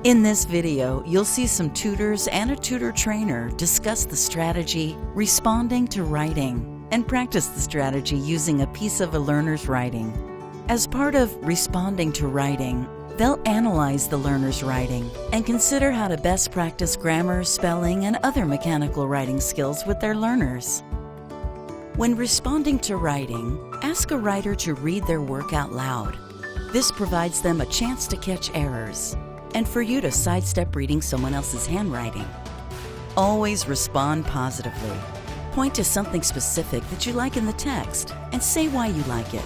In this video, you'll see some tutors and a tutor trainer discuss the strategy responding to writing and practice the strategy using a piece of a learner's writing. As part of responding to writing, they'll analyze the learner's writing and consider how to best practice grammar, spelling, and other mechanical writing skills with their learners. When responding to writing, ask a writer to read their work out loud. This provides them a chance to catch errors and for you to sidestep reading someone else's handwriting. Always respond positively. Point to something specific that you like in the text and say why you like it.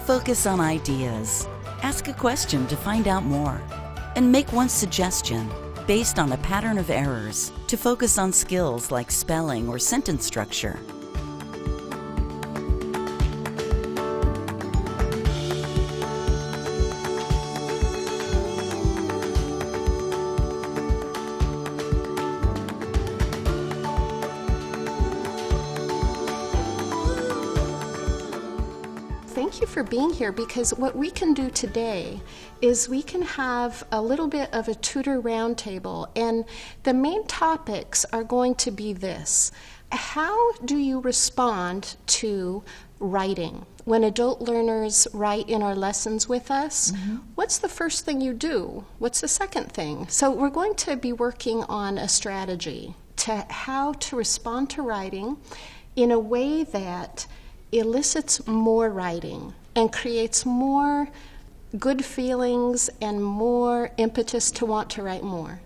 Focus on ideas. Ask a question to find out more. And make one suggestion based on a pattern of errors to focus on skills like spelling or sentence structure. Thank you for being here, because what we can do today is we can have a little bit of a tutor roundtable, and the main topics are going to be this. How do you respond to writing? When adult learners write in our lessons with us, what's the first thing you do? What's the second thing? So we're going to be working on a strategy to how to respond to writing in a way that elicits more writing and creates more good feelings and more impetus to want to write more.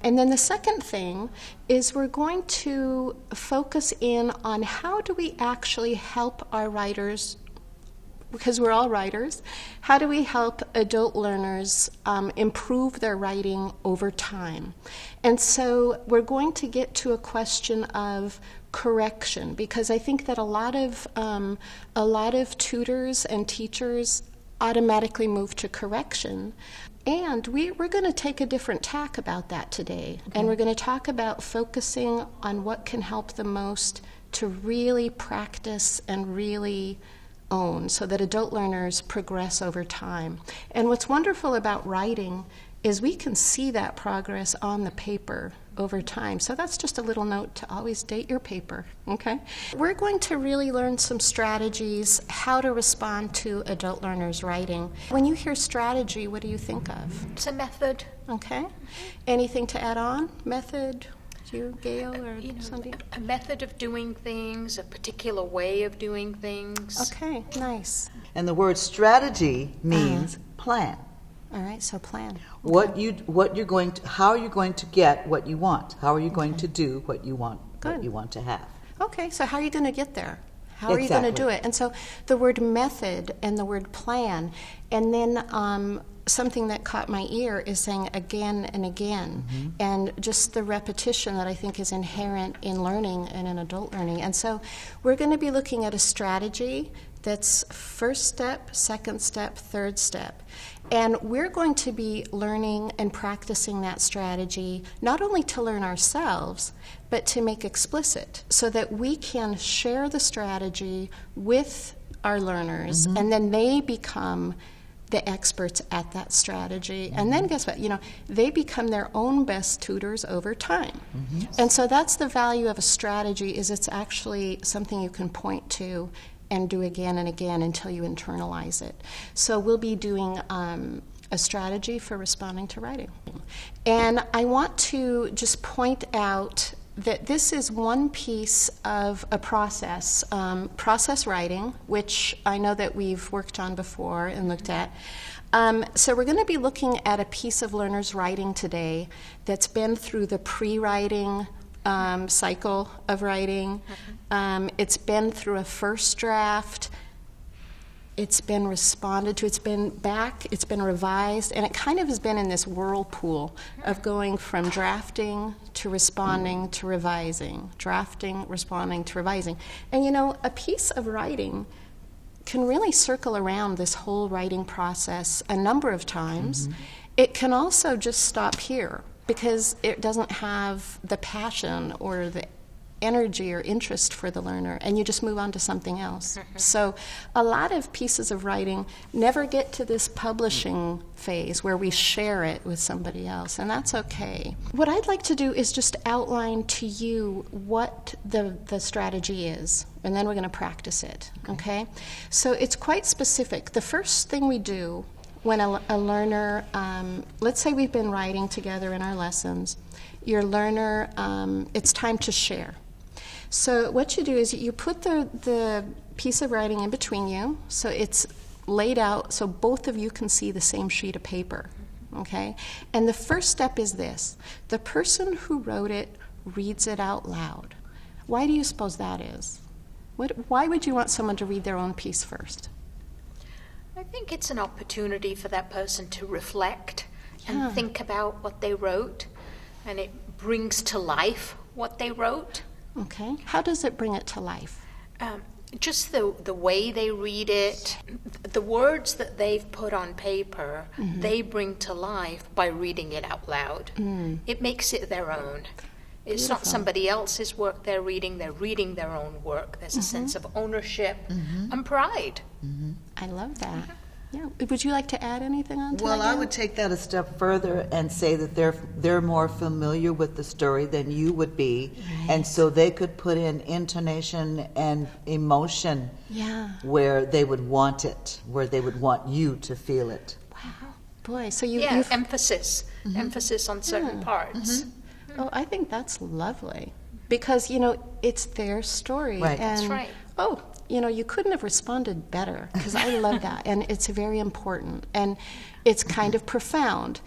And then the second thing is we're going to focus in on how do we actually help our writers, because we're all writers, how do we help adult learners improve their writing over time? And so we're going to get to a question of correction, because I think that a lot of tutors and teachers automatically move to correction. And we're going to take a different tack about that today. Okay. And we're going to talk about focusing on what can help the most to really practice and really own, so that adult learners progress over time. And what's wonderful about writing is we can see that progress on the paper over time. So that's just a little note to always date your paper, okay? We're going to really learn some strategies, how to respond to adult learners' writing. When you hear strategy, what do you think of? It's a method. Okay. Anything to add on? Method? You, Gail, or Sandy? A method of doing things, a particular way of doing things. Okay, nice. And the word strategy means plan. All right, so plan. Okay. What you're going to, how you're going to get what you want. How are you going to do what you want? Good. What you want to have. Okay, so how are you going to get there? How are you going to do it? And so the word method and the word plan, and then something that caught my ear is saying again and again, and just the repetition that I think is inherent in learning and in adult learning. And so we're going to be looking at a strategy that's first step, second step, third step. And we're going to be learning and practicing that strategy not only to learn ourselves, but to make explicit so that we can share the strategy with our learners, and then they become the experts at that strategy. And then guess what? They become their own best tutors over time. And so that's the value of a strategy, is it's actually something you can point to and do again and again until you internalize it. So we'll be doing a strategy for responding to writing. And I want to just point out that this is one piece of a process, process writing, which I know that we've worked on before and looked at. So we're going to be looking at a piece of learners' writing today that's been through the pre-writing cycle of writing. It's been through a first draft. It's been responded to. It's been back. It's been revised. And it kind of has been in this whirlpool of going from drafting to responding to revising, drafting, responding to revising. And a piece of writing can really circle around this whole writing process a number of times. It can also just stop here, because it doesn't have the passion or the energy or interest for the learner, and you just move on to something else. So a lot of pieces of writing never get to this publishing phase where we share it with somebody else, and that's okay. What I'd like to do is just outline to you what the strategy is, and then we're going to practice it, okay? So it's quite specific. The first thing we do when a learner, let's say we've been writing together in our lessons, your learner, it's time to share. So what you do is you put the piece of writing in between you, so it's laid out so both of you can see the same sheet of paper, okay? And the first step is this. The person who wrote it reads it out loud. Why do you suppose that is? Why would you want someone to read their own piece first? I think it's an opportunity for that person to reflect and think about what they wrote, and it brings to life what they wrote. Okay. How does it bring it to life? Just the way they read it, the words that they've put on paper, they bring to life by reading it out loud. It makes it their own. It's not somebody else's work they're reading their own work. There's a sense of ownership and pride. I love that. Yeah. Would you like to add anything on to that? Well, I would take that a step further and say that they're more familiar with the story than you would be, and so they could put in intonation and emotion where they would want it, where they would want you to feel it. Wow. Boy, so emphasis on certain parts. Oh, I think that's lovely because, it's their story. Right. And, That's right. Oh, you couldn't have responded better because I love that. And it's very important. And it's kind of profound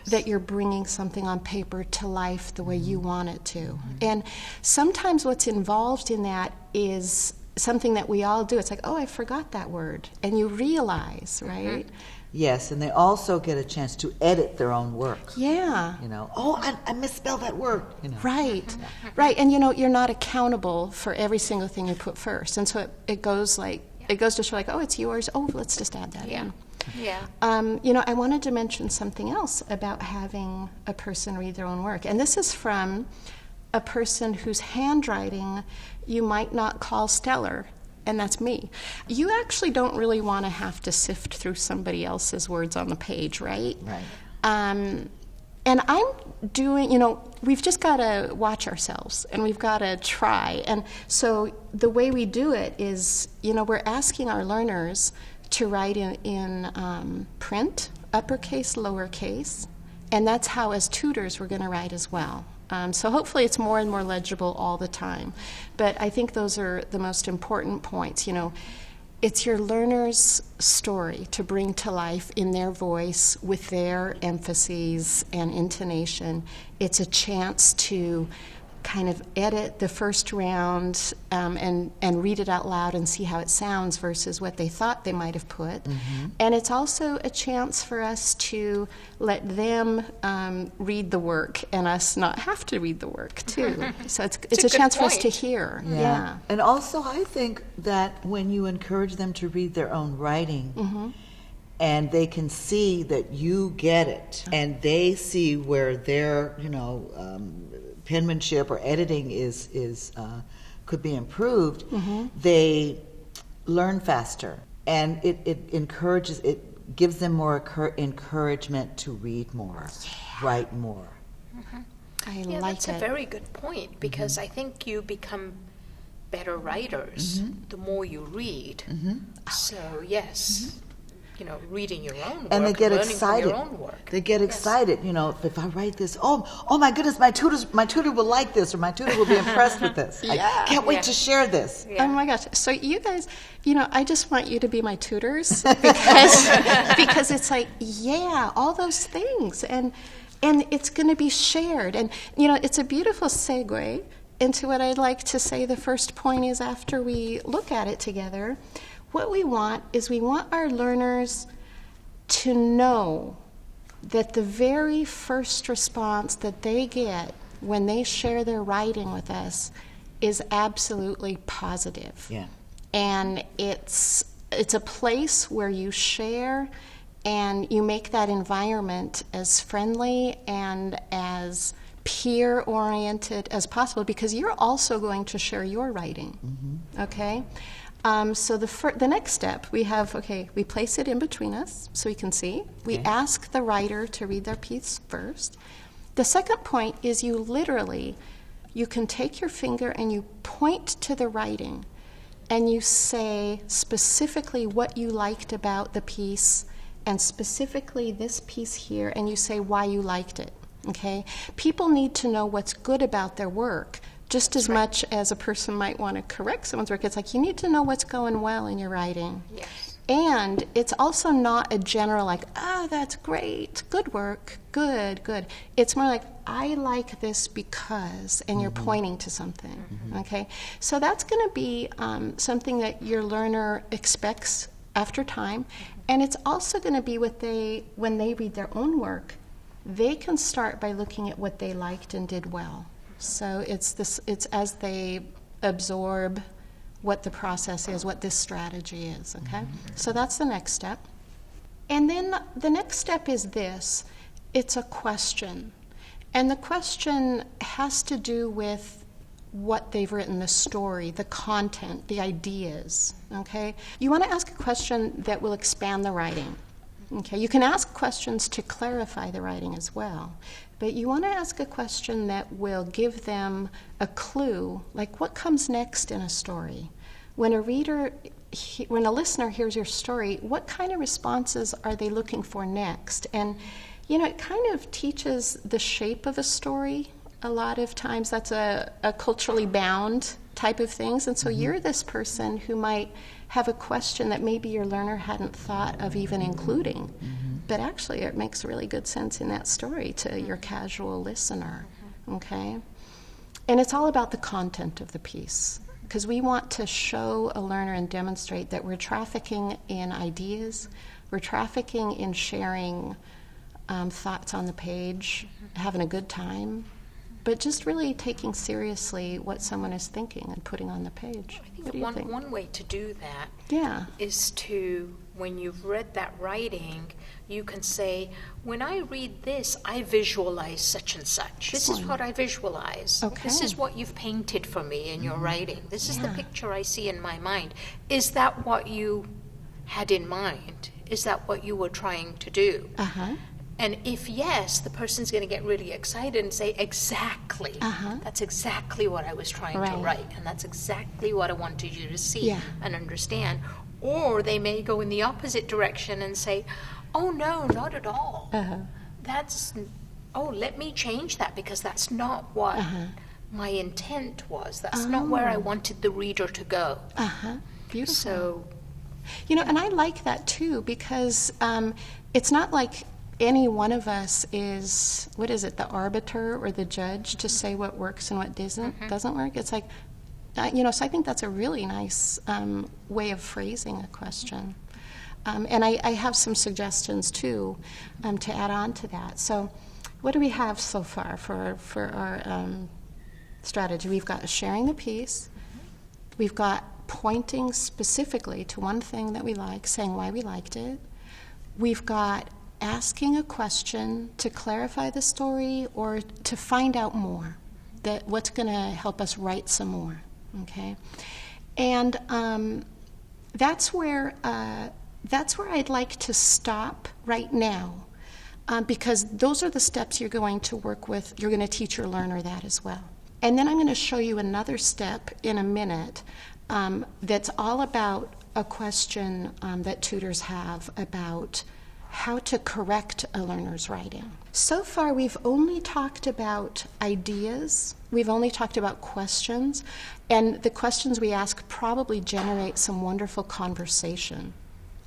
that you're bringing something on paper to life the way you want it to. And sometimes what's involved in that is something that we all do. It's like, oh, I forgot that word. And you realize, right? Yes, and they also get a chance to edit their own work. Yeah. I misspelled that word. Right, right. And you're not accountable for every single thing you put first. And so it goes to show like, oh, it's yours. Oh, let's just add that in. Yeah. I wanted to mention something else about having a person read their own work. And this is from a person whose handwriting you might not call stellar. And that's me. You actually don't really want to have to sift through somebody else's words on the page, right? Right. And I'm doing, we've just got to watch ourselves and we've got to try. And so the way we do it is, we're asking our learners to write in print, uppercase, lowercase, and that's how as tutors we're going to write as well. So hopefully it's more and more legible all the time. But I think those are the most important points. It's your learner's story to bring to life in their voice with their emphases and intonation. It's a chance to kind of edit the first round and read it out loud and see how it sounds versus what they thought they might have put. And it's also a chance for us to let them read the work and us not have to read the work too. So it's a chance for us to hear. Yeah. And also I think that when you encourage them to read their own writing, and they can see that you get it, and they see where their, penmanship or editing is could be improved, they learn faster, and it gives them more encouragement to read more, write more. I like that's it. a very good point because I think you become better writers the more you read. So yes. Reading your own work, and they get learning excited. From your own work. They get excited. If I write this, oh my goodness, my tutor will like this, or my tutor will be impressed with this. I can't wait to share this. Oh my gosh! So you guys, I just want you to be my tutors because it's like, all those things, and it's going to be shared, and it's a beautiful segue into what I'd like to say. The first point is after we look at it together. What we want is our learners to know that the very first response that they get when they share their writing with us is absolutely positive. Yeah. And it's a place where you share and you make that environment as friendly and as peer-oriented as possible, because you're also going to share your writing, okay? So the next step, we place it in between us so we can see. We ask the writer to read their piece first. The second point is you can take your finger and you point to the writing and you say specifically what you liked about the piece and specifically this piece here, and you say why you liked it, okay? People need to know what's good about their work. Just as much as a person might want to correct someone's work, it's like you need to know what's going well in your writing. Yes. And it's also not a general like, oh, that's great, good work, good. It's more like, I like this because, and you're pointing to something, okay? So that's going to be something that your learner expects after time. And it's also going to be when they read their own work, they can start by looking at what they liked and did well. So it's as they absorb what the process is, what this strategy is, okay? So that's the next step. And then the next step is this. It's a question. And the question has to do with what they've written, the story, the content, the ideas, okay? You want to ask a question that will expand the writing. Okay, you can ask questions to clarify the writing as well, but you want to ask a question that will give them a clue, like what comes next in a story. When a listener hears your story, what kind of responses are they looking for next? And, it kind of teaches the shape of a story. A lot of times that's a culturally bound type of things, and so you're this person who might have a question that maybe your learner hadn't thought of even including, but actually it makes really good sense in that story to your casual listener, okay? And it's all about the content of the piece, because we want to show a learner and demonstrate that we're trafficking in ideas, we're trafficking in sharing thoughts on the page, having a good time, but just really taking seriously what someone is thinking and putting on the page. I think one way to do that is to, when you've read that writing, you can say, when I read this, I visualize such and such. This is what I visualize. Okay. This is what you've painted for me in your writing. This is the picture I see in my mind. Is that what you had in mind? Is that what you were trying to do? And if yes, the person's going to get really excited and say, exactly. That's exactly what I was trying to write. And that's exactly what I wanted you to see and understand. Or they may go in the opposite direction and say, oh, no, not at all. Let me change that because that's not what my intent was. That's not where I wanted the reader to go. Beautiful. So, and I like that too, because it's not like any one of us is, the arbiter or the judge to say what works and what doesn't work. It's like, so I think that's a really nice way of phrasing a question. And I have some suggestions too to add on to that. So what do we have so far for our strategy? We've got sharing the piece. We've got pointing specifically to one thing that we like, saying why we liked it. We've got asking a question to clarify the story or to find out more, that what's going to help us write some more, okay? And that's where I'd like to stop right now, because those are the steps you're going to work with. You're going to teach your learner that as well. And then I'm going to show you another step in a minute that's all about a question that tutors have about how to correct a learner's writing. So far, we've only talked about ideas. We've only talked about questions. And the questions we ask probably generate some wonderful conversation.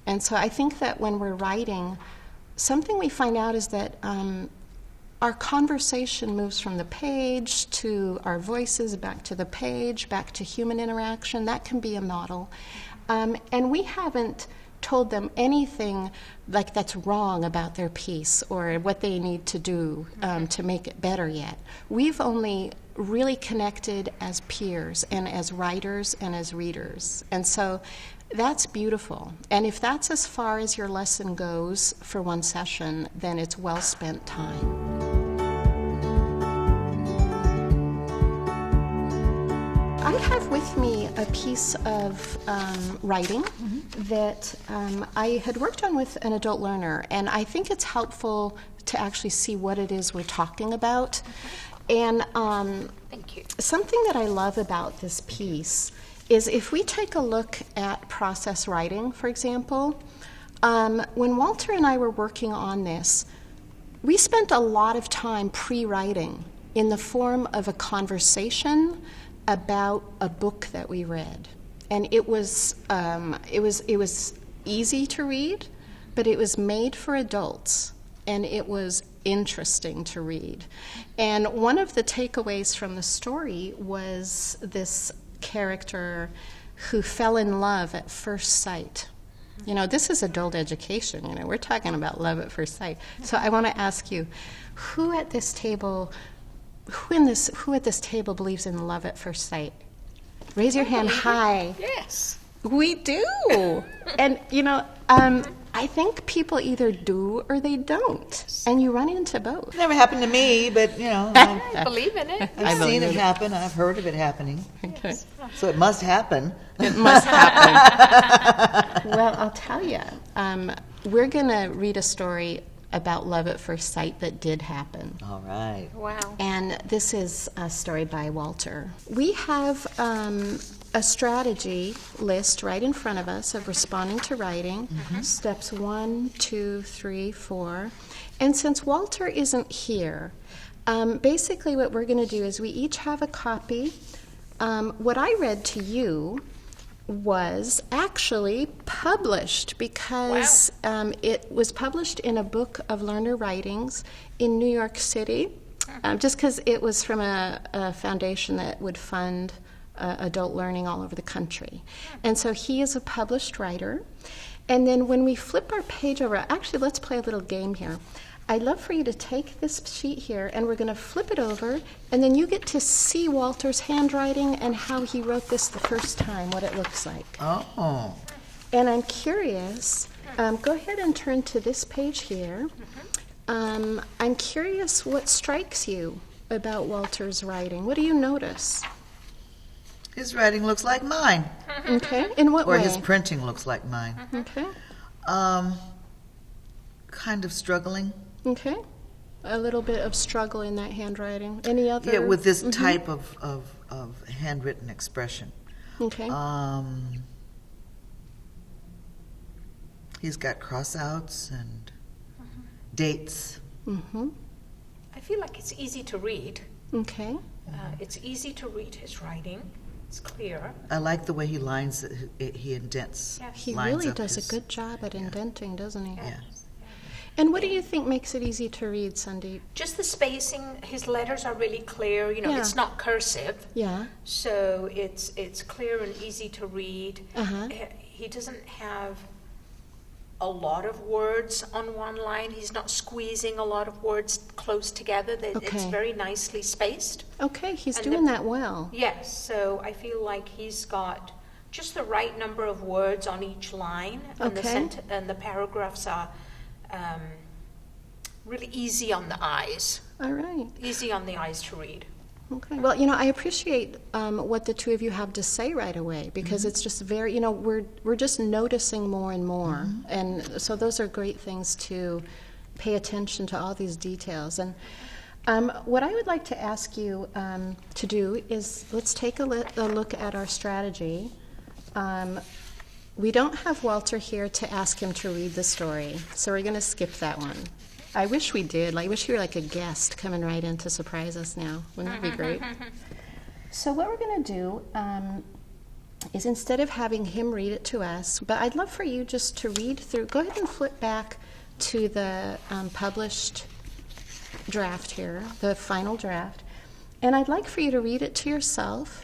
And so I think that when we're writing, something we find out is that our conversation moves from the page to our voices, back to the page, back to human interaction. That can be a model. And we haven't told them anything like that's wrong about their piece or what they need to do to make it better yet. We've only really connected as peers and as writers and as readers. And so that's beautiful. And if that's as far as your lesson goes for one session, then it's well spent time. have with me a piece of writing that I had worked on with an adult learner, and I think it's helpful to actually see what it is we're talking about. And Thank you. something that I love about this piece is if we take a look at process writing, for example, when Walter and I were working on this, we spent a lot of time pre-writing in the form of a conversation about a book that we read. And it was easy to read, but it was made for adults, and it was interesting to read. And one of the takeaways from the story was this character who fell in love at first sight. You know, this is adult education. You know, we're talking about love at first sight. So I want to ask you, who at this table believes in love at first sight? Raise your hand high. Yes. We do. And, you know, I think people either do or they don't. And you run into both. Never happened to me, but, you know, I believe in it. I've seen it happen. I've heard of it happening. Okay. So it must happen. It must happen. Well, I'll tell you, we're going to read a story about love at first sight that did happen. All right. Wow. And this is a story by Walter. We have a strategy list right in front of us of responding to writing, steps 1, 2, 3, 4. And since Walter isn't here, basically what we're going to do is we each have a copy. What I read to you was actually published because it was published in a book of learner writings in New York City, just because it was from a foundation that would fund adult learning all over the country. And so he is a published writer. And then when we flip our page over, actually let's play a little game here. I'd love for you to take this sheet here, and we're going to flip it over, and then you get to see Walter's handwriting and how he wrote this the first time, what it looks like. Oh. And I'm curious, go ahead and turn to this page here. I'm curious what strikes you about Walter's writing. What do you notice? His writing looks like mine. Okay, in what Or way? his printing looks like mine. Okay, Kind of struggling. okay. A little bit of struggle in that handwriting. Any other? Yeah, with this type of handwritten expression. Okay. He's got cross-outs and dates. Mm-hmm. I feel like it's easy to read. Okay. It's easy to read his writing. It's clear. I like the way he lines it, he indents. Yes. He lines really up does his- a good job at indenting, doesn't he? Yeah. And what do you think makes it easy to read, Sandeep? Just the spacing. His letters are really clear. You know, Yeah. it's not cursive. Yeah. So it's clear and easy to read. Uh-huh. He doesn't have a lot of words on one line. He's not squeezing a lot of words close together. It's Okay. very nicely spaced. Okay, he's And doing the- that well. Yes, so I feel like he's got just the right number of words on each line, and Okay. and the paragraphs are really easy on the eyes. All right. Easy on the eyes to read. Okay. Well, you know, I appreciate what the two of you have to say right away because it's just very, you know, we're just noticing more and more, and so those are great things to pay attention to all these details. And what I would like to ask you to do is let's take a look at our strategy. We don't have Walter here to ask him to read the story, so we're going to skip that one. I wish we did. I wish you were like a guest coming right in to surprise us now. Wouldn't that be great? So what we're going to do is instead of having him read it to us, but I'd love for you just to read through. Go ahead and flip back to the published draft here, the final draft. And I'd like for you to read it to yourself.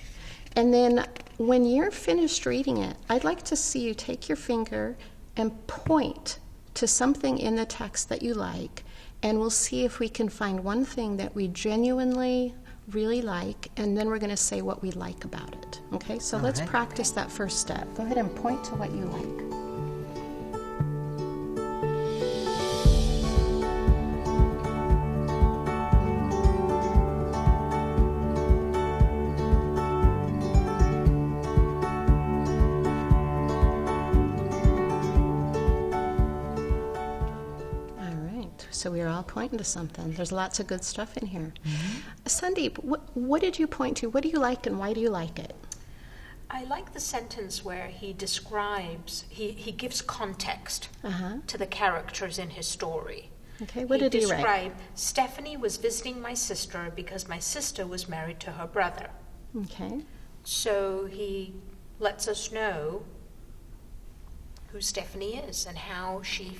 And then when you're finished reading it, I'd like to see you take your finger and point to something in the text that you like, and we'll see if we can find one thing that we genuinely really like, and then we're going to say what we like about it. Okay, so let's right. practice that first step. Go ahead and point to what you like. so we were all pointing to something. There's lots of good stuff in here. Sandeep, what did you point to? What do you like and why do you like it? I like the sentence where he describes, he gives context to the characters in his story. Okay, what did he write? Describe, Stephanie was visiting my sister because my sister was married to her brother. Okay. So he lets us know who Stephanie is and how she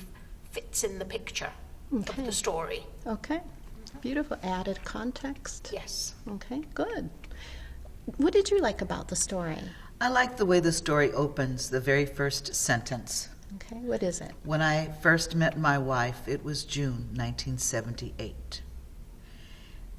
fits in the picture of the story. Okay, beautiful. Added context. Yes. Okay, good. What did you like about the story? I like the way the story opens, the very first sentence. Okay, what is it? When I first met my wife, it was June 1978.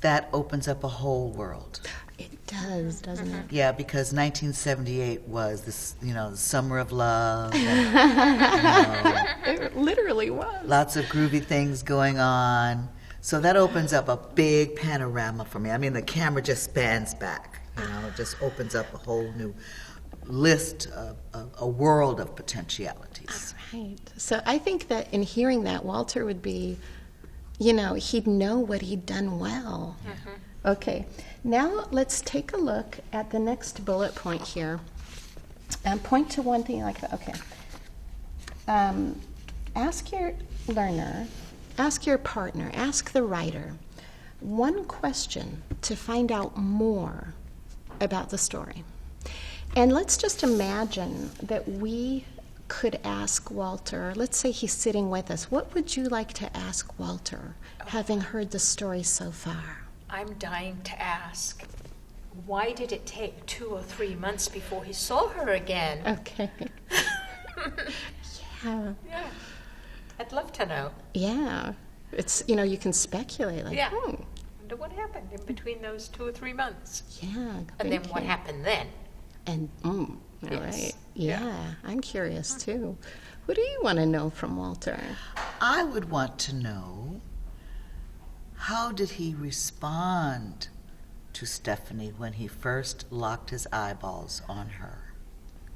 That opens up a whole world. It does, doesn't it? Yeah, because 1978 was this, the summer of love. And, It literally was. lots of groovy things going on. So that opens up a big panorama for me. I mean, the camera just spans back. It just opens up a whole new list, a world of potentialities. Right. So I think that in hearing that, Walter would be, he'd know what he'd done well. Okay. Now let's take a look at the next bullet point here and point to one thing like that. Okay. Ask your learner, ask your partner, ask the writer one question to find out more about the story. And let's just imagine that we could ask Walter, let's say he's sitting with us, what would you like to ask Walter, having heard the story so far? I'm dying to ask, why did it take 2 or 3 months before he saw her again? Okay. Yeah. Yeah. I'd love to know. Yeah. It's, you can speculate, like, Yeah. Wonder what happened in between those 2 or 3 months. Yeah. And then what happened then? And, all Yes. right. Yeah. Yeah, I'm curious too. What do you want to know from Walter? I would want to know, how did he respond to Stephanie when he first locked his eyeballs on her?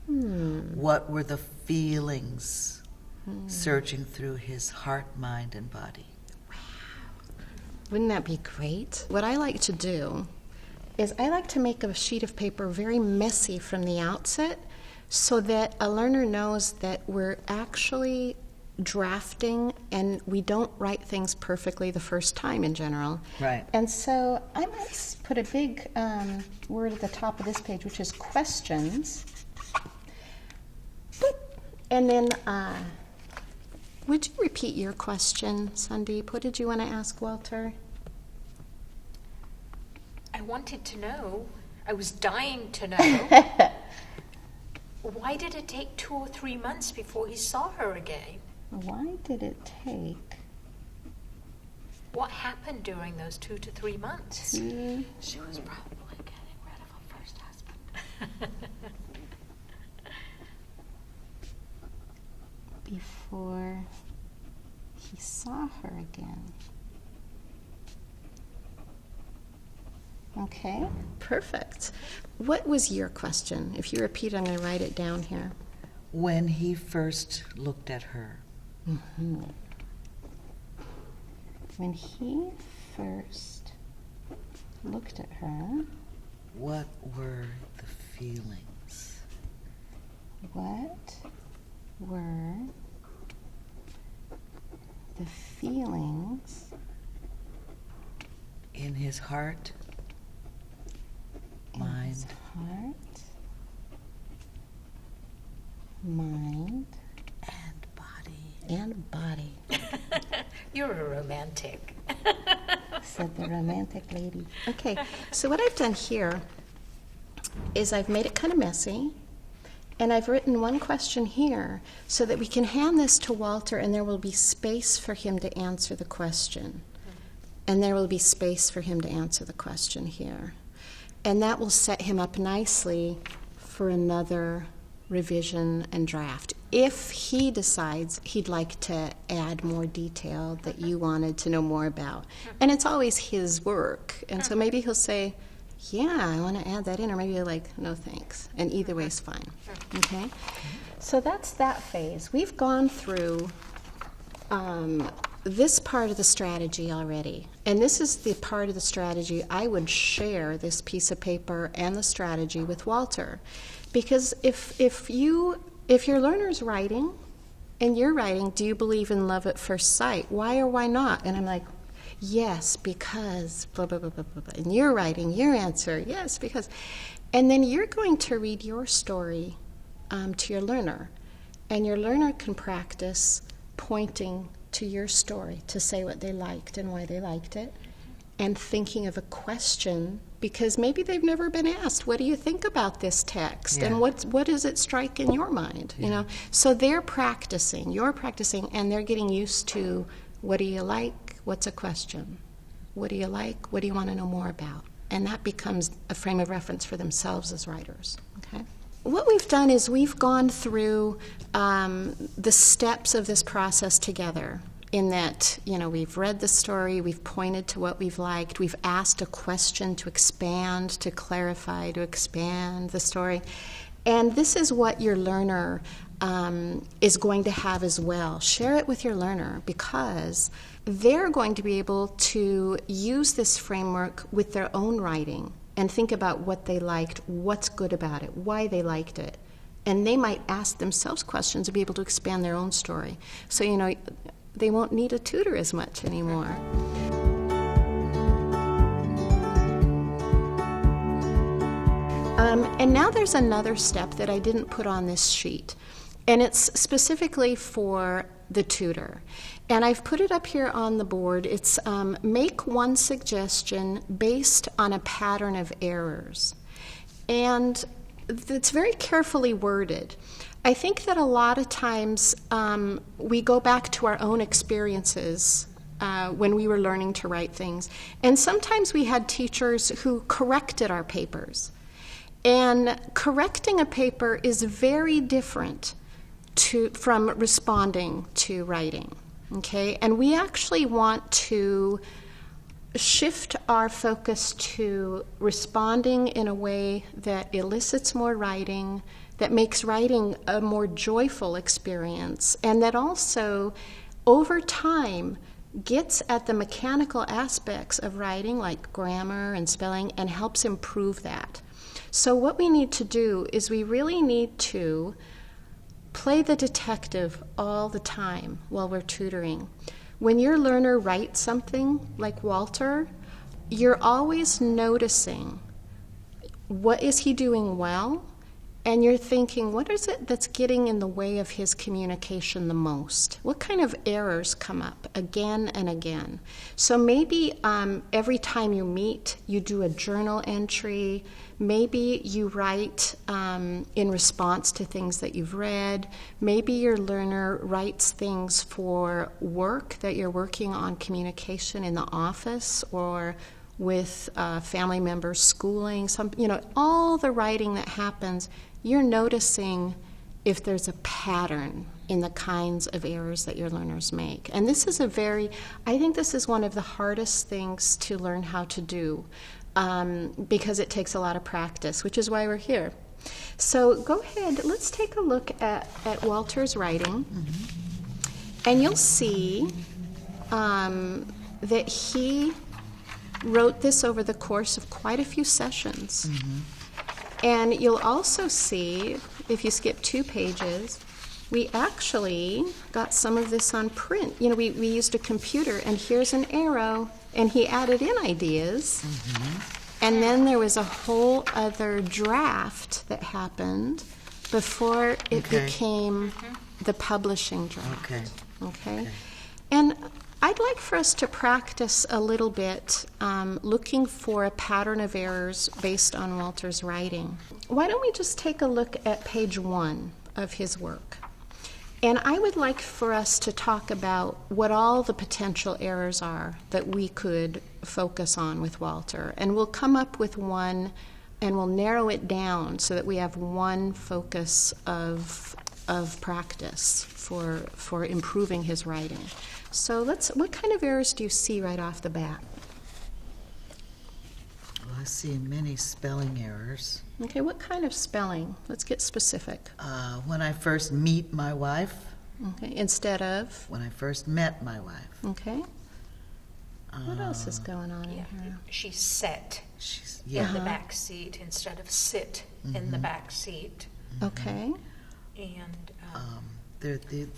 What were the feelings surging through his heart, mind, and body? Wouldn't that be great? What I like to do is I like to make a sheet of paper very messy from the outset so that a learner knows that we're actually drafting and we don't write things perfectly the first time in general. Right. And so I might put a big word at the top of this page, which is questions. Boop. And then, would you repeat your question, Sandeep? What did you want to ask Walter? I wanted to know, I was dying to know, why did it take 2 or 3 months before he saw her again? Why did it take? What happened during those 2 to 3 months? She was probably getting rid of her first husband. Before he saw her again. Okay, perfect. What was your question? If you repeat, I'm going to write it down here. When he first looked at her. When he first looked at her, What were the feelings? what were the feelings In his heart, in his mind, heart, mind, and body, You're a romantic. said the romantic lady. Okay, so what I've done here is I've made it kind of messy, and I've written one question here so that we can hand this to Walter and there will be space for him to answer the question. And there will be space for him to answer the question here. And that will set him up nicely for another revision and draft. If he decides he'd like to add more detail that you wanted to know more about. And it's always his work. And so maybe he'll say, yeah, I want to add that in. Or maybe you're like, no thanks. And either way is fine. Okay? So that's that phase. We've gone through this part of the strategy already. And this is the part of the strategy I would share this piece of paper and the strategy with Walter. Because if your learner's writing and you're writing, do you believe in love at first sight? Why or why not? And I'm like, yes, because blah, blah, blah, blah, blah. And you're writing your answer, yes, because. And then you're going to read your story to your learner. And your learner can practice pointing to your story to say what they liked and why they liked it, and thinking of a question, because maybe they've never been asked, what do you think about this text? Yeah. And what does it strike in your mind? Yeah. You know, so they're practicing, you're practicing, and they're getting used to, what do you like? What's a question? What do you like? What do you want to know more about? And that becomes a frame of reference for themselves as writers. Okay. What we've done is we've gone through the steps of this process together, in that, you know, we've read the story, we've pointed to what we've liked, we've asked a question to expand, to clarify, to expand the story. And this is what your learner is going to have as well. Share it with your learner, because they're going to be able to use this framework with their own writing and think about what they liked, what's good about it, why they liked it. And they might ask themselves questions to be able to expand their own story. So, you know, they won't need a tutor as much anymore. And now there's another step that I didn't put on this sheet, and it's specifically for the tutor. And I've put it up here on the board. It's make one suggestion based on a pattern of errors. And it's very carefully worded. I think that a lot of times we go back to our own experiences when we were learning to write things. And sometimes we had teachers who corrected our papers. And correcting a paper is very different from responding to writing. Okay? And we actually want to shift our focus to responding in a way that elicits more writing, that makes writing a more joyful experience, and that also, over time, gets at the mechanical aspects of writing, like grammar and spelling, and helps improve that. So what we need to do is we really need to play the detective all the time while we're tutoring. When your learner writes something like Walter, you're always noticing, what is he doing well? And you're thinking, what is it that's getting in the way of his communication the most? What kind of errors come up again and again? So maybe every time you meet, you do a journal entry. Maybe you write in response to things that you've read. Maybe your learner writes things for work that you're working on communication in the office or with family members schooling. All the writing that happens, you're noticing if there's a pattern in the kinds of errors that your learners make. And this is I think this is one of the hardest things to learn how to do, because it takes a lot of practice, which is why we're here. So go ahead, let's take a look at Walter's writing. Mm-hmm. And you'll see that he wrote this over the course of quite a few sessions. Mm-hmm. And you'll also see, if you skip 2 pages, we actually got some of this on print. We used a computer, and here's an arrow, and he added in ideas. Mm-hmm. And then there was a whole other draft that happened before it became the publishing draft. Okay. And I'd like for us to practice a little bit looking for a pattern of errors based on Walter's writing. Why don't we just take a look at page 1 of his work? And I would like for us to talk about what all the potential errors are that we could focus on with Walter. And we'll come up with one, and we'll narrow it down so that we have one focus of practice for improving his writing. So what kind of errors do you see right off the bat? Well, I see many spelling errors. Okay, what kind of spelling? Let's get specific. When I first meet my wife, Okay, instead of? When I first met my wife. Okay. What else is going on in here? She sat She's, in the back seat instead of sit in the back seat. Okay. And the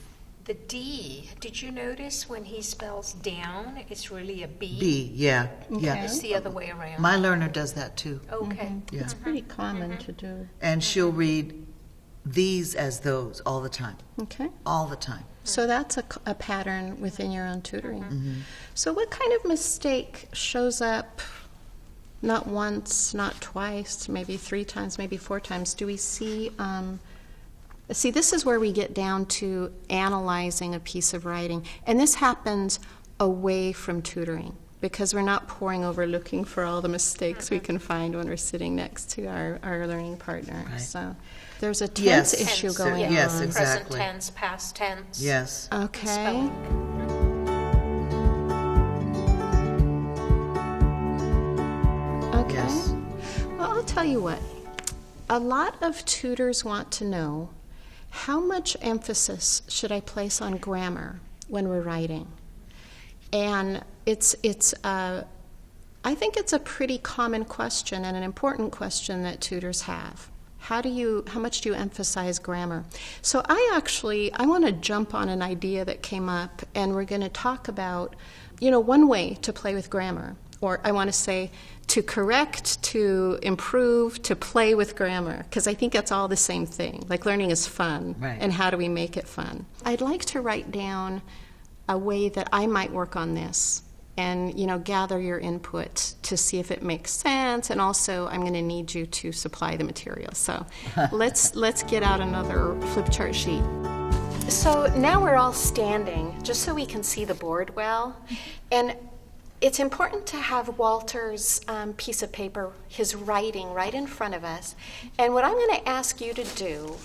D, did you notice when he spells down, it's really a B? B, yeah, yeah. Okay. It's the other way around. My learner does that too. Okay. Yeah. It's pretty common to do. And she'll read these as those all the time. Okay. All the time. So that's a pattern within your own tutoring. So what kind of mistake shows up not once, not twice, maybe 3 times, maybe 4 times? Do we see, see, this is where we get down to analyzing a piece of writing. And this happens away from tutoring because we're not poring over looking for all the mistakes we can find when we're sitting next to our learning partner. Right. So there's a tense issue Tense, going yes, on. exactly. Present tense, past tense. Yes. Okay. Spelling. Okay. Yes. Well, I'll tell you what. A lot of tutors want to know how much emphasis should I place on grammar when we're writing? And I think it's a pretty common question and an important question that tutors have. How much do you emphasize grammar? So I want to jump on an idea that came up, and we're going to talk about, one way to play with grammar, or I want to say to correct, to improve, to play with grammar, because I think that's all the same thing. Like learning is fun, right. And how do we make it fun? I'd like to write down a way that I might work on this and, gather your input to see if it makes sense. And also, I'm going to need you to supply the material. So let's get out another flip chart sheet. So now we're all standing, just so we can see the board well. And it's important to have Walter's piece of paper, his writing, right in front of us. And what I'm going to ask you to do,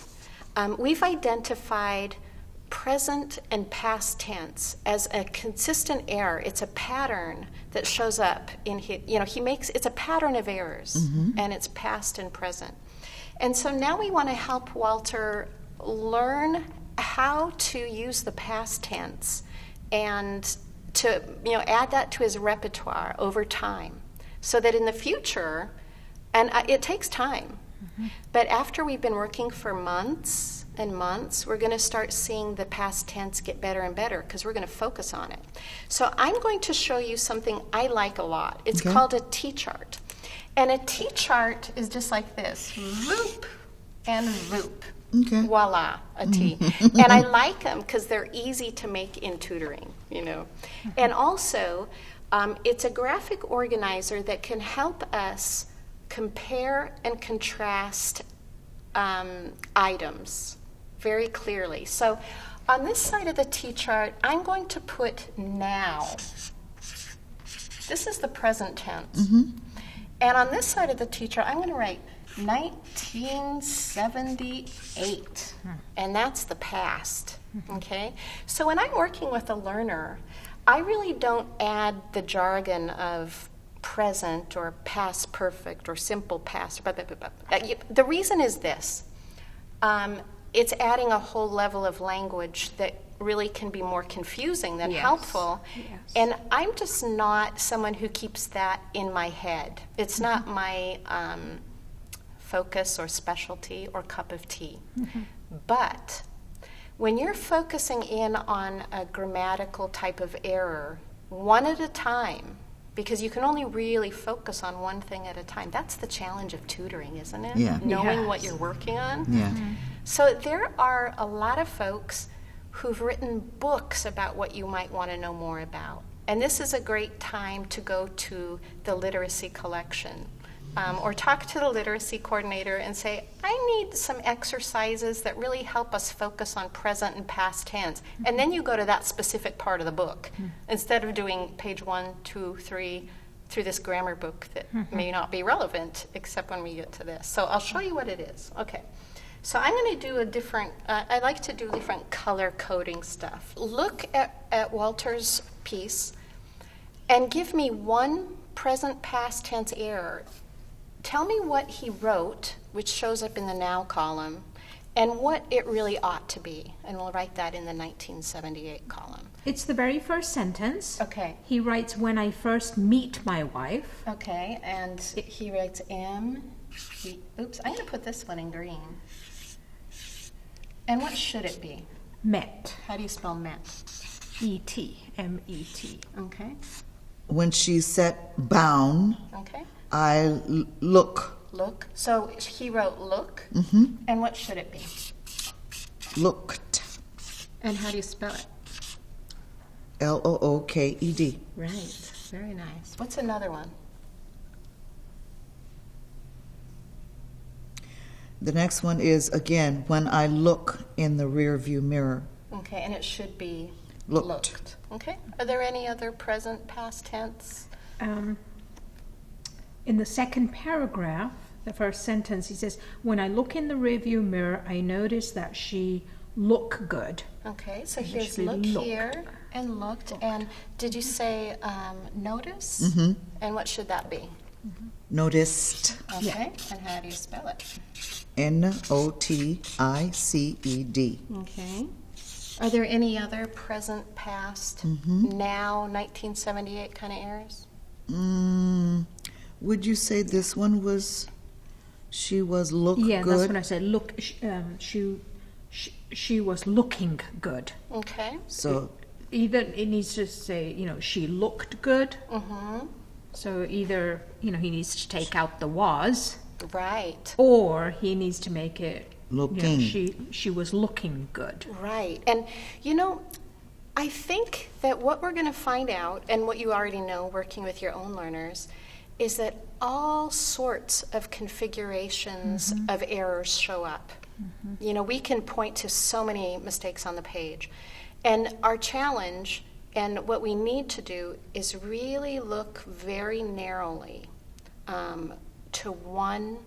we've identified present and past tense as a consistent error. It's a pattern that shows up in his, it's a pattern of errors, and it's past and present. And so now we want to help Walter learn how to use the past tense and to add that to his repertoire over time, so that in the future, and it takes time, but after we've been working for months and months, we're going to start seeing the past tense get better and better because we're going to focus on it. So I'm going to show you something I like a lot. It's called a T-chart. And a T-chart is just like this, loop and loop. Okay. Voila, a T. And I like them because they're easy to make in tutoring, And also, it's a graphic organizer that can help us compare and contrast items very clearly. So on this side of the T-chart, I'm going to put now. This is the present tense. And on this side of the T-chart, I'm going to write 1978, and that's the past, okay? So when I'm working with a learner, I really don't add the jargon of present or past perfect or simple past. The reason is this. It's adding a whole level of language that really can be more confusing than helpful. Yes. And I'm just not someone who keeps that in my head. It's not my focus or specialty or cup of tea. But when you're focusing in on a grammatical type of error, one at a time, because you can only really focus on one thing at a time. That's the challenge of tutoring, isn't it? Yeah. Knowing what you're working on. Yeah. So there are a lot of folks who've written books about what you might want to know more about. And this is a great time to go to the literacy collection or talk to the literacy coordinator and say, I need some exercises that really help us focus on present and past tense. And then you go to that specific part of the book instead of doing page 1, 2, 3 through this grammar book that may not be relevant except when we get to this. So I'll show you what it is. Okay. So I'm going to do a different, I like to do different color coding stuff. Look at Walter's piece and give me one present past tense error. Tell me what he wrote, which shows up in the now column, and what it really ought to be. And we'll write that in the 1978 column. It's the very first sentence. Okay. He writes, when I first meet my wife. Okay, and he writes oops, I'm going to put this one in green. And what should it be? Met. How do you spell met? E-T. M-E-T. Okay. When she sat bound, Okay. I look. Look. So he wrote look. And what should it be? Looked. And how do you spell it? L-O-O-K-E-D. Right. Very nice. What's another one? The next one is, again, when I look in the rear view mirror. Okay, and it should be Looked. Okay. Are there any other present past tense? In the second paragraph, the first sentence, he says, when I look in the rearview mirror, I notice that she look good. Okay, so here's Actually, look look. here and looked. And did you say notice? And what should that be? Noticed. Okay, and how do you spell it? N-O-T-I-C-E-D. Okay. Are there any other present, past, now, 1978 kind of errors? Would you say this one was, she was look good? Yeah, that's when I said look. She was looking good. Okay. So, Either it needs to say, she looked good. So either, he needs to take out the was, Right. or he needs to make it Looking. she was looking good. Right. And, I think that what we're going to find out, and what you already know working with your own learners, is that all sorts of configurations of errors show up. We can point to so many mistakes on the page. And our challenge and what we need to do is really look very narrowly to one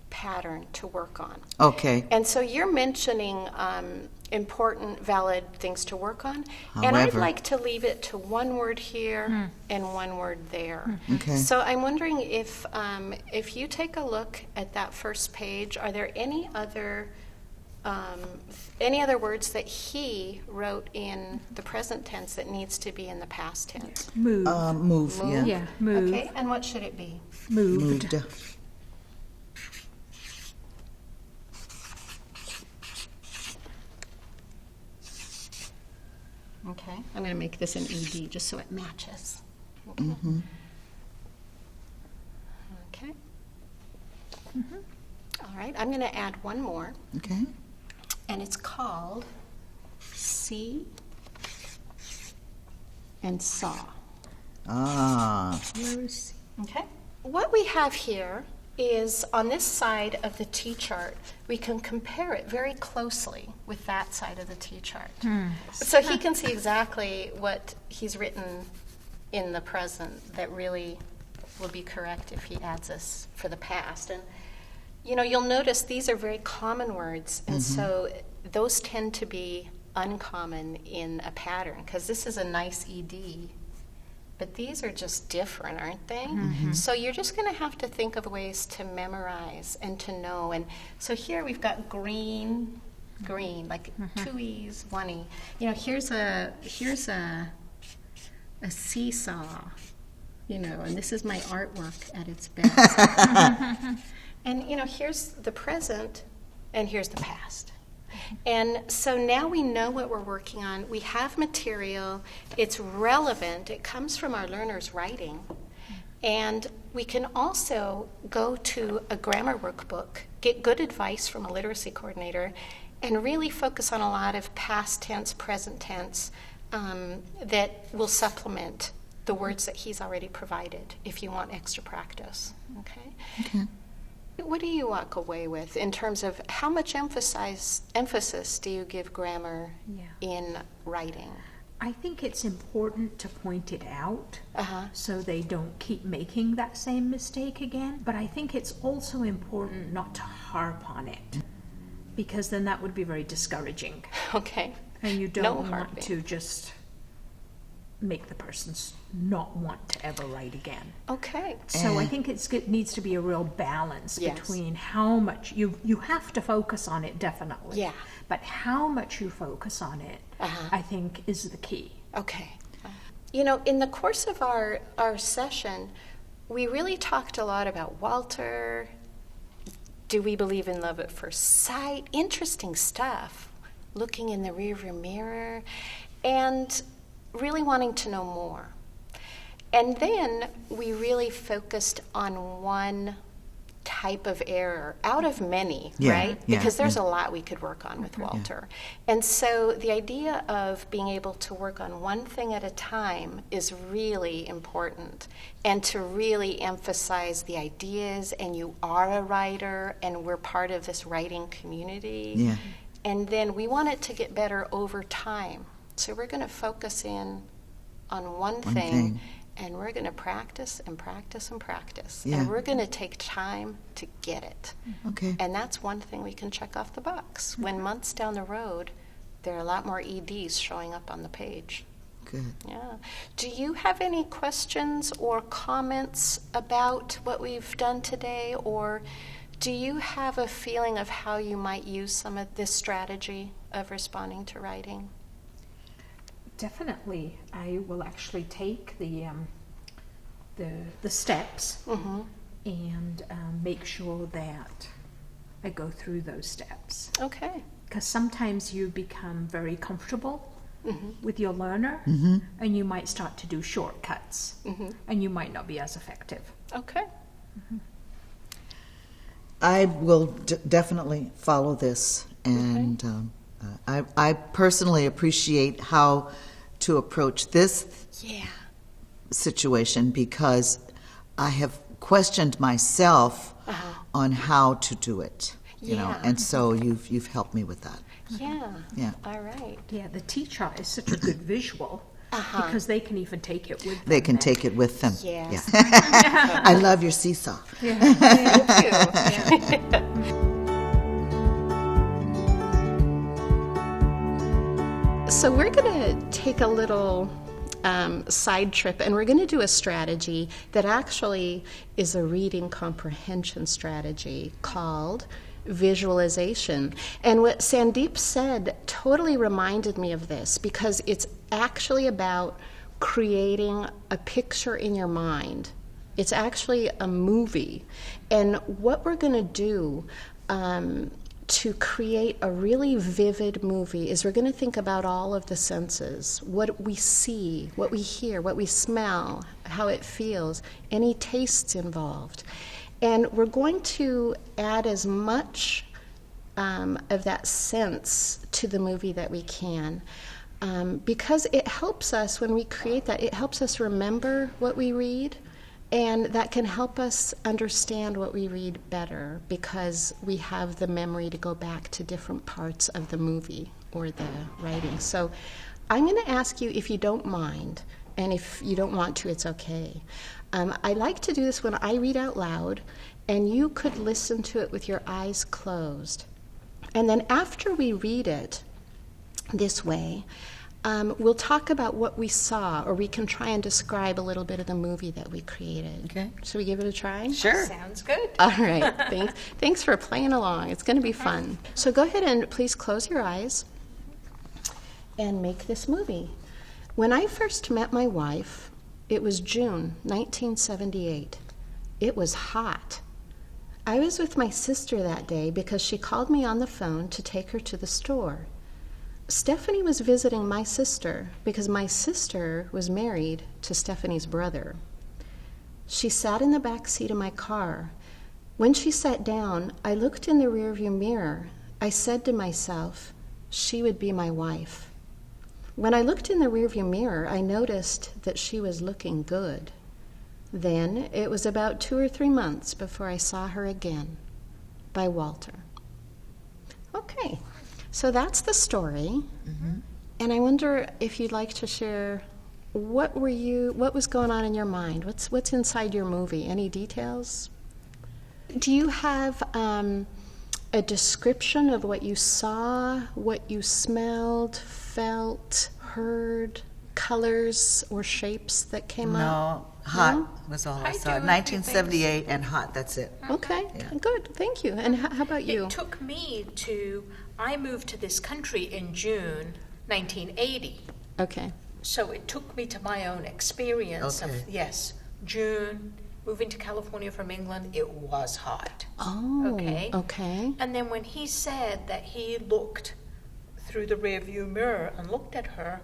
pattern to work on. okay. And so you're mentioning important, valid things to work on. And I'd However- like to leave it to one word here and one word there. Okay. So I'm wondering if you take a look at that first page, are there any other words that he wrote in the present tense that needs to be in the past tense? Move. Move, yeah. Yeah, move. Okay, and what should it be? Moved. Moved. Okay, I'm going to make this an ED just so it matches. Okay. Okay. All right, I'm going to add one more, Okay. and it's called see and saw. Ah. Where is Okay. What we have here is on this side of the T chart, we can compare it very closely with that side of the T chart. So he can see exactly what he's written in the present that really will be correct if he adds this for the past. And, you'll notice these are very common words, and so those tend to be uncommon in a pattern, because this is a nice ED. But these are just different, aren't they? So you're just going to have to think of ways to memorize and to know. And so here we've got green, like two E's, one E. Here's a seesaw, and this is my artwork at its best. And, here's the present, and here's the past. And so now we know what we're working on. We have material. It's relevant. It comes from our learners' writing. And we can also go to a grammar workbook, get good advice from a literacy coordinator, and really focus on a lot of past tense, present tense that will supplement the words that he's already provided if you want extra practice. Okay? What do you walk away with in terms of how much emphasis do you give grammar in writing? I think it's important to point it out so they don't keep making that same mistake again. But I think it's also important not to harp on it, because then that would be very discouraging. Okay. And you No don't want harping. to just make the person not want to ever write again. Okay. So I think it needs to be a real balance between how much you have to focus on it, definitely. Yeah. But how much you focus on it, I think, is the key. Okay. You know, in the course of our session, we really talked a lot about Walter. Do we believe in love at first sight? Interesting stuff. Looking in the rearview mirror and really wanting to know more. And then we really focused on one type of error out of many, right? Because there's a lot we could work on with Walter. And so the idea of being able to work on one thing at a time is really important, and to really emphasize the ideas, and you are a writer and we're part of this writing community. Yeah. And then we want it to get better over time. So we're going to focus in on one thing. And we're going to practice and practice and practice. Yeah. And we're going to take time to get it. Okay. And that's one thing we can check off the box. When months down the road, there are a lot more EDs showing up on the page. Good. Yeah. Do you have any questions or comments about what we've done today? Or do you have a feeling of how you might use some of this strategy of responding to writing? Definitely, I will actually take the steps and make sure that I go through those steps. Okay. Because sometimes you become very comfortable with your learner, and you might start to do shortcuts, and you might not be as effective. Okay. I will definitely follow this, and I personally appreciate how to approach this situation, because I have questioned myself on how to do it, you know, and so you've helped me with that. Yeah. All right. Yeah, the T-chart is such a good visual because they can even take it with them. They can take it with them. Yes. Yeah. I love your seesaw. Yeah. Thank you. So we're going to take a little side trip, and we're going to do a strategy that actually is a reading comprehension strategy called visualization. And what Sandeep said totally reminded me of this, because it's actually about creating a picture in your mind. It's actually a movie. And what we're going to do to create a really vivid movie is we're going to think about all of the senses, what we see, what we hear, what we smell, how it feels, any tastes involved. And we're going to add as much of that sense to the movie that we can, because it helps us, when we create that, it helps us remember what we read. And that can help us understand what we read better, because we have the memory to go back to different parts of the movie or the writing. So I'm going to ask you, if you don't mind, and if you don't want to, it's okay. I like to do this when I read out loud, and you could listen to it with your eyes closed. And then after we read it this way, we'll talk about what we saw, or we can try and describe a little bit of the movie that we created. Okay. Should we give it a try? Sure. Sounds good. All right. Thanks for playing along. It's going to be fun. So go ahead and please close your eyes and make this movie. When I first met my wife, it was June 1978. It was hot. I was with my sister that day because she called me on the phone to take her to the store. Stephanie was visiting my sister because my sister was married to Stephanie's brother. She sat in the back seat of my car. When she sat down, I looked in the rearview mirror. I said to myself, she would be my wife. When I looked in the rearview mirror, I noticed that she was looking good. Then it was about 2 or 3 months before I saw her again. By Walter. Okay. So that's the story, and I wonder if you'd like to share what was going on in your mind? What's inside your movie? Any details? Do you have a description of what you saw, what you smelled, felt, heard, colors or shapes that came up? No, hot was all I saw. 1978 and hot, that's it. Okay, good, thank you. And how about you? It took me I moved to this country in June 1980. Okay. So it took me to my own experience of, June, moving to California from England, it was hot. Oh, okay. And then when he said that he looked through the rearview mirror and looked at her,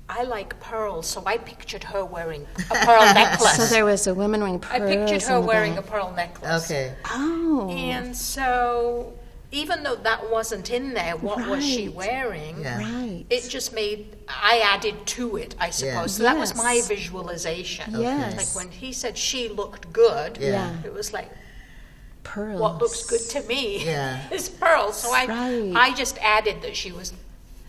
I like pearls, so I pictured her wearing a pearl necklace. So there was a woman wearing pearls. I pictured her wearing a pearl necklace. Okay. Oh. And so, even though that wasn't in there, what was she wearing? Yeah. Right. It just I added to it, I suppose. Yeah. So that was my visualization. Yes. Like when he said she looked good, Yeah. it was like, Pearls. what looks good to me Yeah. is pearls. So Right. I just added that she was,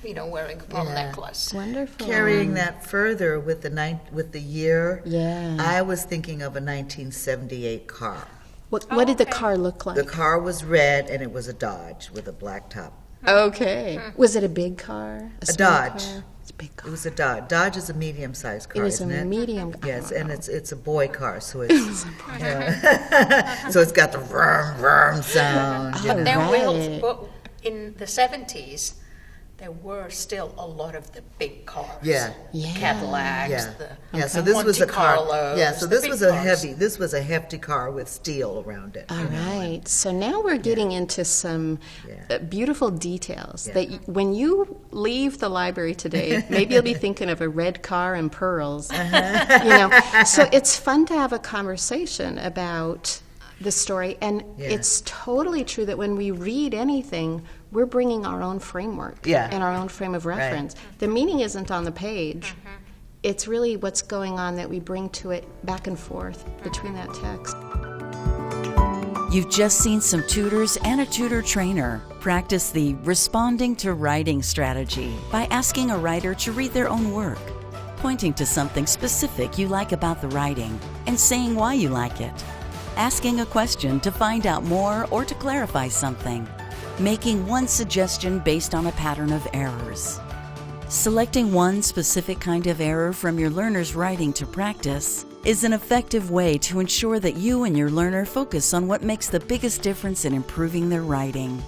wearing a pearl necklace. Wonderful. Carrying that further with the year, Yeah. I was thinking of a 1978 car. What did the car look like? The car was red and it was a Dodge with a black top. Okay. Was it a big car? A small Dodge. car? It's a big car. It was a Dodge. Dodge is a medium-sized car, It was isn't a it? medium car. Yes, and it's a boy car, so it's so it's got the vroom vroom sound. you know. There Right. will, in the 70s, there were still a lot of the big cars. Yeah. Cadillacs, Yeah. So the this was a car. Monte Yeah. So Carlos, this the was big a cars. This was a hefty car with steel around it. All right. So now we're getting into some beautiful details that when you leave the library today, maybe you'll be thinking of a red car and pearls. So it's fun to have a conversation about the story, and it's totally true that when we read anything, we're bringing our own framework and our own frame of reference. The meaning isn't on the page. It's really what's going on that we bring to it back and forth between that text. You've just seen some tutors and a tutor trainer practice the responding to writing strategy by asking a writer to read their own work, pointing to something specific you like about the writing, and saying why you like it, asking a question to find out more or to clarify something, making one suggestion based on a pattern of errors. Selecting one specific kind of error from your learner's writing to practice is an effective way to ensure that you and your learner focus on what makes the biggest difference in improving their writing.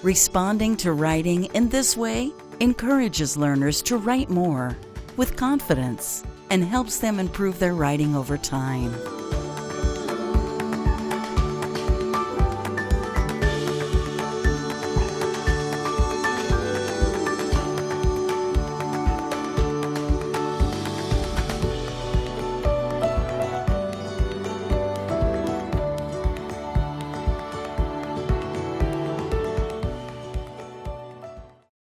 Responding to writing in this way encourages learners to write more with confidence and helps them improve their writing over time.